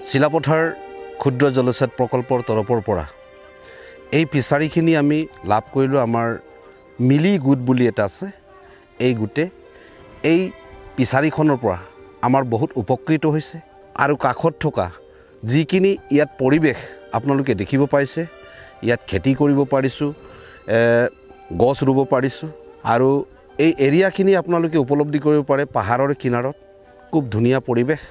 চিলাপথাৰ ক্ষুদ্ৰ জলসেচ প্ৰকল্পৰ তৰফৰ পৰা এই ফিচাৰীখিনি আমি লাভ কৰিলোঁ। আমাৰ মিলি গোট বুলি এটা আছে, এই গোটে এই ফিচাৰীখনৰ পৰা আমাৰ বহুত উপকৃত হৈছে। আৰু কাষত থকা যিখিনি ইয়াত পৰিৱেশ আপোনালোকে দেখিব পাইছে, ইয়াত খেতি কৰিব পাৰিছোঁ, গছ ৰুব পাৰিছোঁ। আৰু এই এৰিয়াখিনি আপোনালোকে উপলব্ধি কৰিব পাৰে পাহাৰৰ কিনাৰত, খুব ধুনীয়া পৰিৱেশ।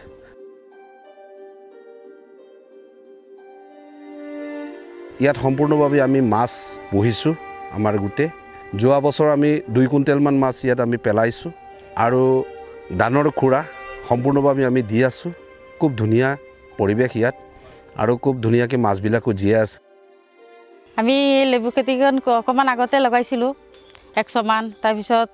ইয়াত সম্পূৰ্ণভাৱে আমি মাছ পুহিছোঁ আমাৰ গোটে। যোৱা বছৰ আমি 2 কুইণ্টেলমান মাছ ইয়াত আমি পেলাইছোঁ আৰু দানৰ খুৰা সম্পূৰ্ণভাৱে আমি দি আছোঁ। খুব ধুনীয়া পৰিৱেশ ইয়াত আৰু খুব ধুনীয়াকৈ মাছবিলাকো জীয়াই আছে। আমি লেবু খেতিখন অকণমান আগতে লগাইছিলোঁ 100 মান, তাৰপিছত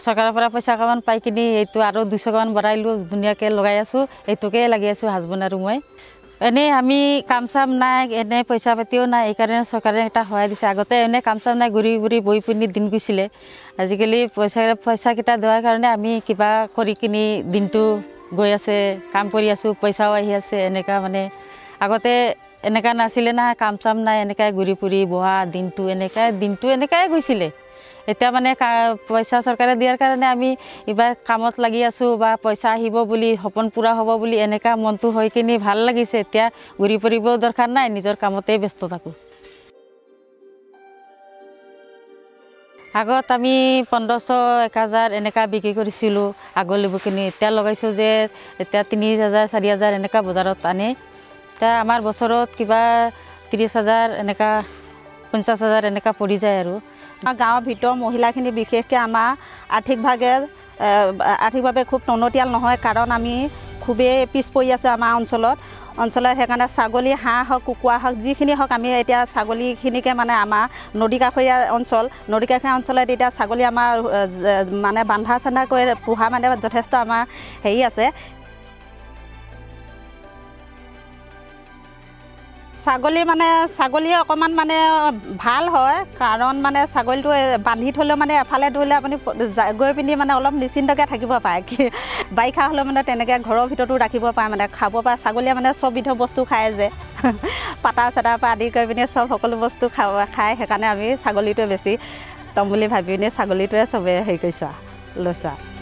চৰকাৰৰ পৰা পইচা অকণমান পাই কিনি এইটো আৰু 200 মান বঢ়াইলোঁ, ধুনীয়াকৈ লগাই আছোঁ। এইটোকে লাগি আছোঁ হাজবেণ্ড আৰু মই। এনেই আমি কাম চাম নাই, এনে পইচা পাতিও নাই, এইকাৰণে চৰকাৰে এটা সহায় দিছে। আগতে এনে কাম চাম নাই, ঘূৰি ঘূৰি বহি পিনি দিন গৈছিলে। আজিকালি পইচাকেইটা দিয়াৰ কাৰণে আমি কিবা কৰি কিনি দিনটো গৈ আছে, কাম কৰি আছোঁ, পইচাও আহি আছে। এনেকুৱা মানে আগতে এনেকুৱা নাছিলে না, কাম চাম নাই, এনেকৈ ঘূৰি ফুৰি বহা দিনটো এনেকুৱাই গৈছিলে। এতিয়া মানে পইচা চৰকাৰে দিয়াৰ কাৰণে আমি এইবাৰ কামত লাগি আছোঁ, বা পইচা আহিব বুলি, সপোন পূৰা হ'ব বুলি এনেকুৱা মনটো হৈ কিনি ভাল লাগিছে। এতিয়া ঘূৰি ফুৰিব দৰকাৰ নাই, নিজৰ কামতেই ব্যস্ত থাকোঁ। আগত আমি 1500-1000 এনেকুৱা বিক্ৰী কৰিছিলোঁ আগৰ লেবুখিনি। এতিয়া লগাইছোঁ যে এতিয়া 3000-4000 এনেকুৱা বজাৰত আনে। এতিয়া আমাৰ বছৰত কিবা 30,000 এনেকুৱা 50,000 এনেকুৱা পৰি যায়। আৰু আমাৰ গাঁৱৰ ভিতৰৰ মহিলাখিনি বিশেষকৈ আমাৰ আৰ্থিকভাৱে খুব টনকিয়াল নহয়, কাৰণ আমি খুবেই পিছ পৰি আছোঁ আমাৰ অঞ্চলত। সেইকাৰণে ছাগলী, হাঁহ হওক, কুকুৰা হওক, যিখিনি হওক, আমি এতিয়া ছাগলীখিনিকে মানে আমাৰ নদী কাষৰীয়া অঞ্চলত এতিয়া ছাগলী আমাৰ মানে বান্ধা চান্ধা কৰি পোহা মানে যথেষ্ট আমাৰ হেৰি আছে। ছাগলী অকণমান মানে ভাল হয়, কাৰণ মানে ছাগলীটো বান্ধি থ'লেও মানে এফালে ধৰিলে আপুনি গৈ পিনি মানে অলপ নিশ্চিন্তকৈ থাকিব পাৰে। বাৰিষা হ'লেও মানে তেনেকৈ ঘৰৰ ভিতৰতো ৰাখিব পাৰে, মানে খাব পাৰে। ছাগলীয়ে মানে চববিধৰ বস্তু খায় যে, পাতা চাটাৰ পৰা আদি কৰি পিনি সকলো বস্তু খায়। সেইকাৰণে আমি ছাগলীটোৱে বেছি ল'ম বুলি ভাবি পিনি ছাগলীটোৱে চবেই হেৰি কৰিছোঁ আৰু লৈছোঁ আৰু।